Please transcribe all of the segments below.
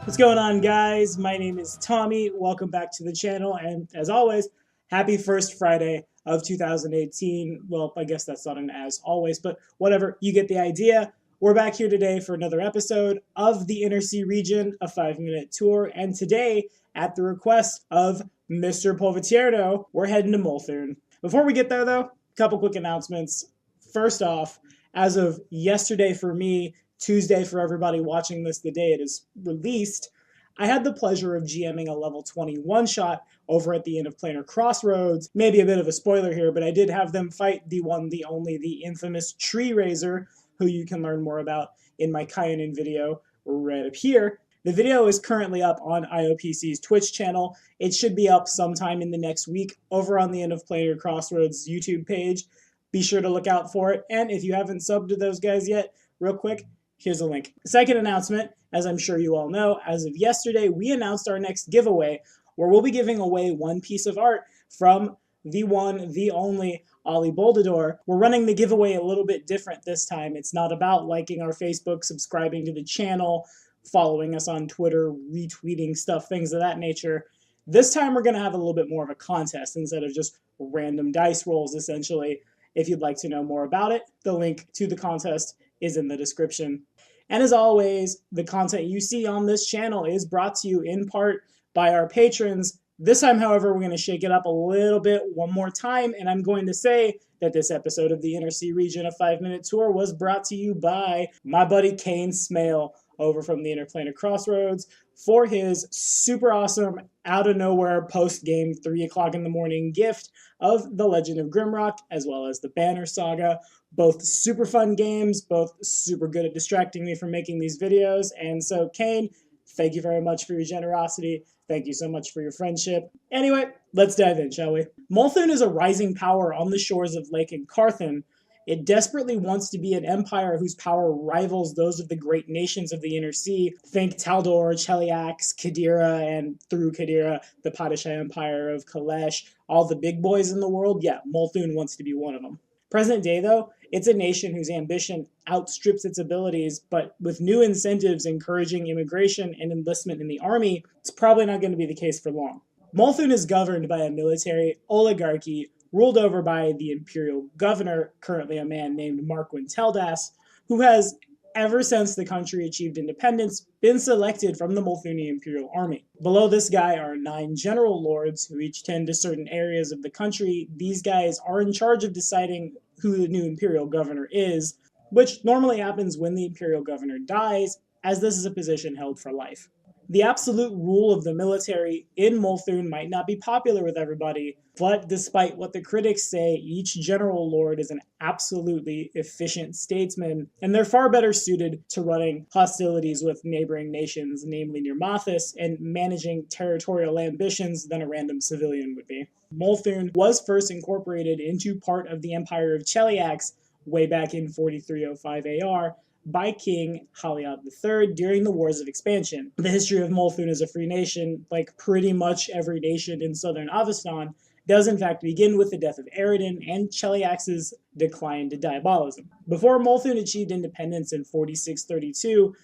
What's going on, guys? My name is Tommy. Welcome back to the channel, and as always, happy first Friday of 2018. Well, I guess that's not an as always, but whatever, you get the idea. We're back here today for another episode of the Inner Sea region, a 5-minute tour, and today, at the request of Mr. Polvitierno, we're heading to Molthune. Before we get there, though, a couple quick announcements. First off, as of yesterday for me, Tuesday for everybody watching this the day it is released, I had the pleasure of GMing a level 21 shot over at the Inn of Planar Crossroads. Maybe a bit of a spoiler here, but I did have them fight the one, the only, the infamous Tree Raiser, who you can learn more about in my Kyanin video right up here. The video is currently up on IOPC's Twitch channel. It should be up sometime in the next week over on the Inn of Planar Crossroads YouTube page. Be sure to look out for it, and if you haven't subbed to those guys yet, real quick, here's a link. Second announcement, as I'm sure you all know, as of yesterday, we announced our next giveaway where we'll be giving away one piece of art from the one, the only Ollie Boldador. We're running the giveaway a little bit different this time. It's not about liking our Facebook, subscribing to the channel, following us on Twitter, retweeting stuff, things of that nature. This time we're going to have a little bit more of a contest instead of just random dice rolls, essentially. If you'd like to know more about it, the link to the contest is in the description. And as always, the content you see on this channel is brought to you in part by our patrons. This time, however, we're going to shake it up a little bit one more time, and I'm going to say that this episode of the Inner Sea Region, a 5-minute tour, was brought to you by my buddy Kane Smale over from the Interplanar Crossroads for his super awesome, out-of-nowhere, post-game 3 o'clock in the morning gift of The Legend of Grimrock, as well as the Banner Saga. Both super fun games, both super good at distracting me from making these videos. And so, Kane, thank you very much for your generosity. Thank you so much for your friendship. Anyway, let's dive in, shall we? Molthune is a rising power on the shores of Lake Carthen. It desperately wants to be an empire whose power rivals those of the great nations of the Inner Sea. Think Taldor, Cheliax, Qadira, and through Qadira, the Padishah Empire of Kalesh. All the big boys in the world? Yeah, Molthune wants to be one of them. Present day, though, it's a nation whose ambition outstrips its abilities, but with new incentives encouraging immigration and enlistment in the army, it's probably not going to be the case for long. Molthune is governed by a military oligarchy ruled over by the imperial governor, currently a man named Marquin Teldas, who has, ever since the country achieved independence, been selected from the Molthune Imperial Army. Below this guy are 9 general lords who each tend to certain areas of the country. These guys are in charge of deciding who the new imperial governor is, which normally happens when the imperial governor dies, as this is a position held for life. The absolute rule of the military in Molthune might not be popular with everybody, but despite what the critics say, each general lord is an absolutely efficient statesman, and they're far better suited to running hostilities with neighboring nations, namely Nirmathis, and managing territorial ambitions than a random civilian would be. Molthune was first incorporated into part of the Empire of Cheliax way back in 4305 AR, by King Haliod III during the Wars of Expansion. The history of Molthune as a free nation, like pretty much every nation in southern Avestan, does in fact begin with the death of Eridan and Cheliax's decline to diabolism. Before Molthune achieved independence in 4632,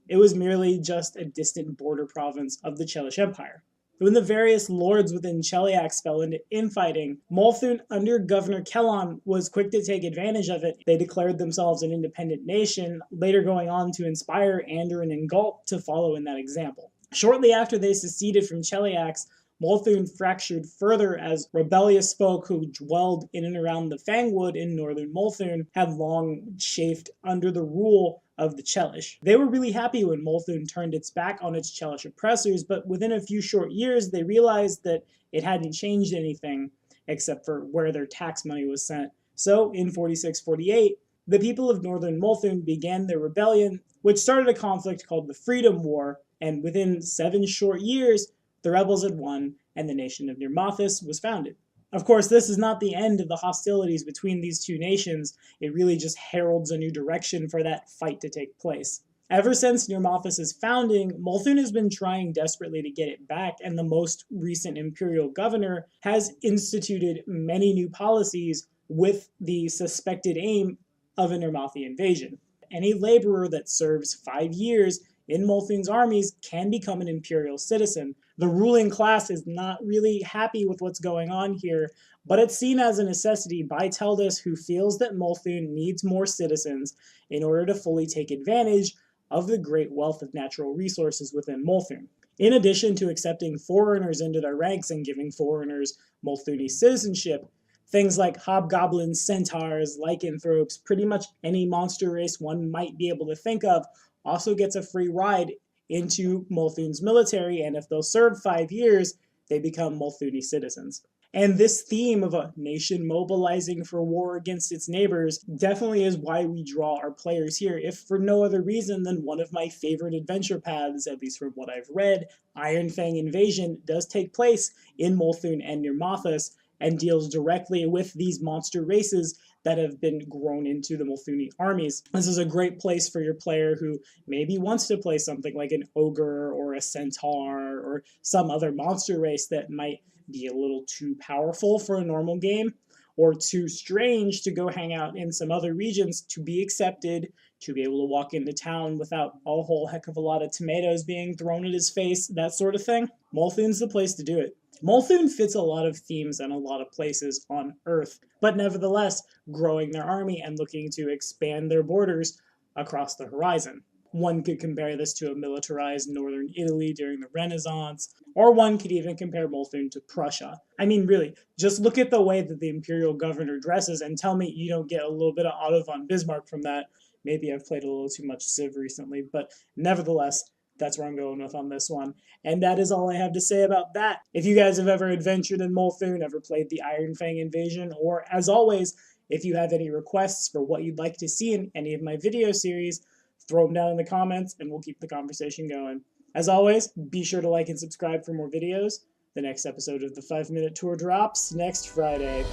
it was merely just a distant border province of the Chelish Empire. When the various lords within Cheliax fell into infighting, Molthune under Governor Kellon was quick to take advantage of it. They declared themselves an independent nation, later going on to inspire Andoran and Galt to follow in that example. Shortly after they seceded from Cheliax, Molthune fractured further as rebellious folk who dwelled in and around the Fangwood in northern Molthune had long chafed under the rule of the Chelish. They were really happy when Molthune turned its back on its Chelish oppressors, but within a few short years they realized that it hadn't changed anything except for where their tax money was sent. So in 4648, the people of northern Molthune began their rebellion, which started a conflict called the Freedom War, and within 7 short years, the rebels had won, and the nation of Nirmathis was founded. Of course, this is not the end of the hostilities between these two nations. It really just heralds a new direction for that fight to take place. Ever since Nirmathis' founding, Molthune has been trying desperately to get it back, and the most recent imperial governor has instituted many new policies with the suspected aim of a Nirmathi invasion. Any laborer that serves 5 years in Molthune's armies can become an imperial citizen. The ruling class is not really happy with what's going on here, but it's seen as a necessity by Teldus, who feels that Molthune needs more citizens in order to fully take advantage of the great wealth of natural resources within Molthune. In addition to accepting foreigners into their ranks and giving foreigners Molthune citizenship, things like hobgoblins, centaurs, lycanthropes, pretty much any monster race one might be able to think of also gets a free ride into Molthune's military, and if they'll serve 5 years, they become Molthune citizens. And this theme of a nation mobilizing for war against its neighbors definitely is why we draw our players here, if for no other reason than one of my favorite adventure paths, at least from what I've read. Ironfang Invasion does take place in Molthune and near Mothas, and deals directly with these monster races that have been grown into the Molthune armies. This is a great place for your player who maybe wants to play something like an ogre or a centaur or some other monster race that might be a little too powerful for a normal game, or too strange to go hang out in some other regions to be accepted, to be able to walk into town without a whole heck of a lot of tomatoes being thrown at his face, that sort of thing. Molthune's the place to do it. Molthune fits a lot of themes and a lot of places on Earth, but nevertheless growing their army and looking to expand their borders across the horizon. One could compare this to a militarized northern Italy during the Renaissance, or one could even compare Molthune to Prussia. I mean, really, just look at the way that the imperial governor dresses and tell me you don't get a little bit of Otto von Bismarck from that. Maybe I've played a little too much Civ recently, but nevertheless, that's where I'm going with on this one. And that is all I have to say about that. If you guys have ever adventured in Molthune, ever played the Ironfang Invasion, or as always, if you have any requests for what you'd like to see in any of my video series, throw them down in the comments and we'll keep the conversation going. As always, be sure to like and subscribe for more videos. The next episode of the 5-Minute Tour drops next Friday.